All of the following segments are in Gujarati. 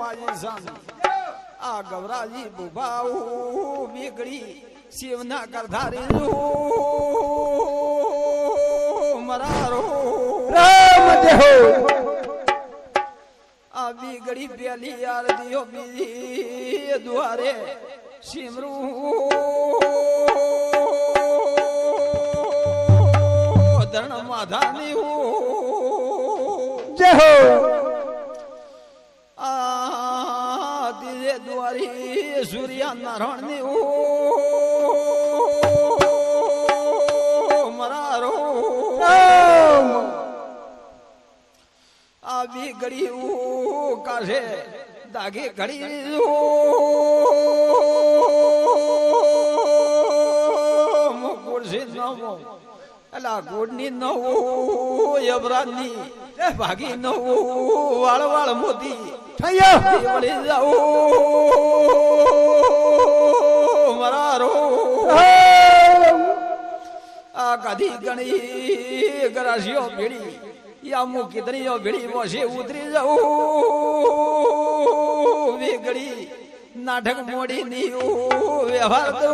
માજી સામે આ ગવરાજી બુભાઉ બીગડી શિવના કરધારી મરારો રામ જય હો આ બીગડી પેલી આરતીઓ બીજી દ્વારે સિમરું ધરણ માધાની જય હો આ તીજે દ્વારી સૂર્ય નારાયણ ની મરારો રામ આ બી ઘડી કાશે દાગે ઘડી મુકુરસી નવો અલા ગોડની નવો યબરાની ભાગી નવો વાળ વાળ મોતી થયો વળી જાઓ મરારો આ ગાધી ગણી ગરાશીઓ ભેડી યા મુ કિતરીઓ ભેડી વસે ઉતરી જાઉં વેગડી નાટક મોડી ની વ્યવહાર દો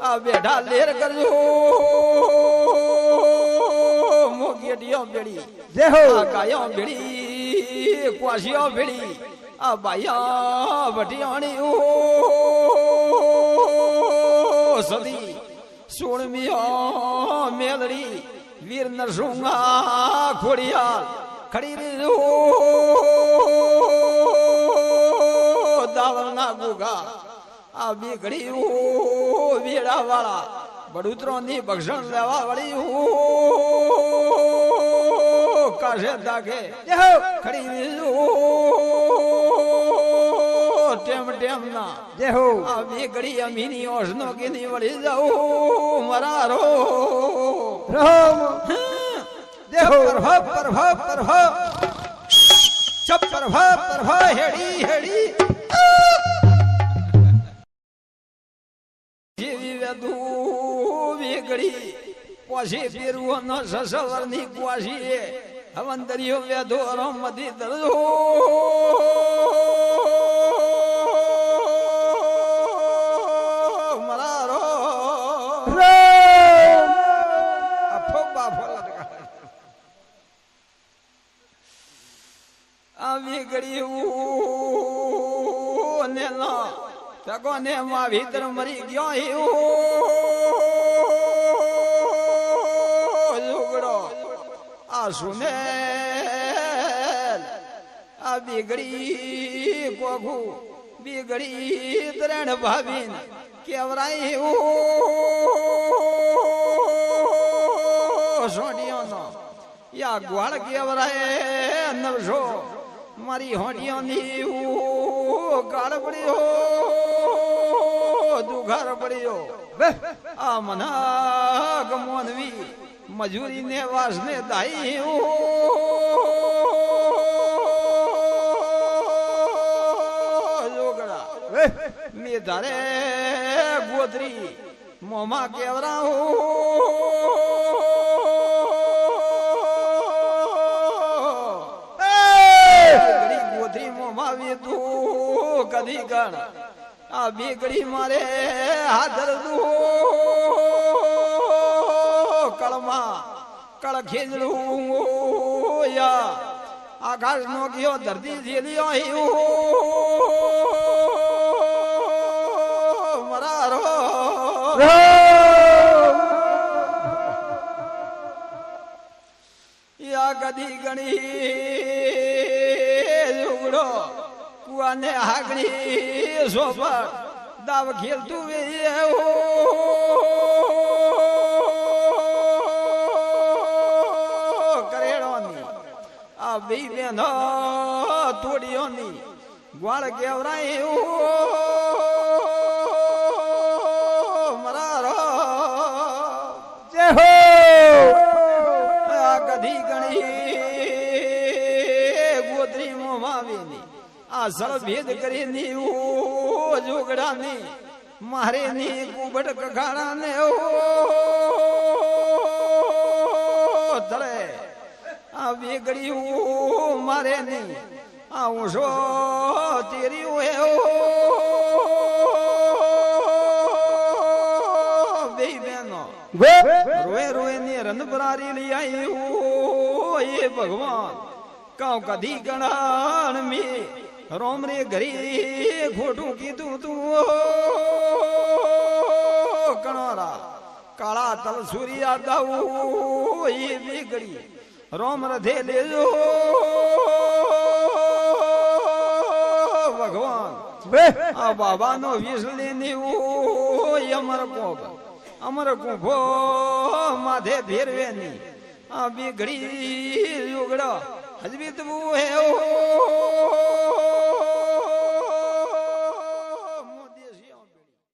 આ બેઠા લેર કરજો મોગેટીઓ ભેડી જય હો આ ગાયો ભેડી ક્વાસીઓ ભેડી આ બાયા વટિયાણી સદી સોળમીઓ મેલડી વીર નરસુંગા ખોડિયાલ ખડી રીજો દાવરના ગુગા આ બીગડી વેડા વાળા બડુતરો ની ભક્ષણ લેવા વળી કાશે દાગે જય હો ખડી રીજો ટેમ ટેમ ના જય હો આ બીગડી અમીની ઓસનો કીની વળી જાઓ મરારો રામ જય હો હેડી હેડી જેવી વેદુ વેગડી પોસી પીરવાનો સસવરની કવાસી હવંદરીઓ વેદો રમતી દરજો મરારો રામ અફો બાફો લટકા આવી ગળી ને ના તકો ને માં ભીતર મરી ગયો ઝુગડો આ સુને આ બીગડી કોખુ બીગડી ત્રણ ભાભીન કેવરાય સોડિયોનો યા ગ્વાળ કેવરાય નવસો મારી હોડિયોની ગાળ પડ્યો દુઘાર પડ્યો આ મના ગમોનવી મજૂરી ને વાસ ને દાઈ જોગડા મે ધારે ગોદરી મોમાં કેવરા ગોદરી મોમાં વેતું કદી ગણ આ બેગડી મારે હાથર દુ કળમાં કળ ખેજડું યા આકાશ નો ગયો ધરતી જેલિયો મરારો યા ગદી ગણી ઝુગડો કુવાને હાગણી સોપર દાવ ખેલતું કરેડોની આ બી બેનો તોડીઓની ગ્વાળ કેવરાય મરારો જય હો આ ગધી ગણી ગોદરી મોમાવીની આ સળ ભેદ કરીને જોગડાની મારે ની કુબડ કખાડા ને તળે આ વેગડી મારે ની આવું છો તેરી ઓએ બે બેનો રોએ રોએ ને રન બરારી લઈ આવી એ ભગવાન કાઉ કદી ગણાણ મે રોમ રે ઘરી ખોટું કીધું તું કણોરા કાળા તલ સૂર્યા દાઉ એ બીગડી રોમ રધે લેજો ભગવાન આ બાબાનો વિસલે ની અમર કુંભો માથે ફેરવે ની આ બીગડી યુગડા હજબી તું હે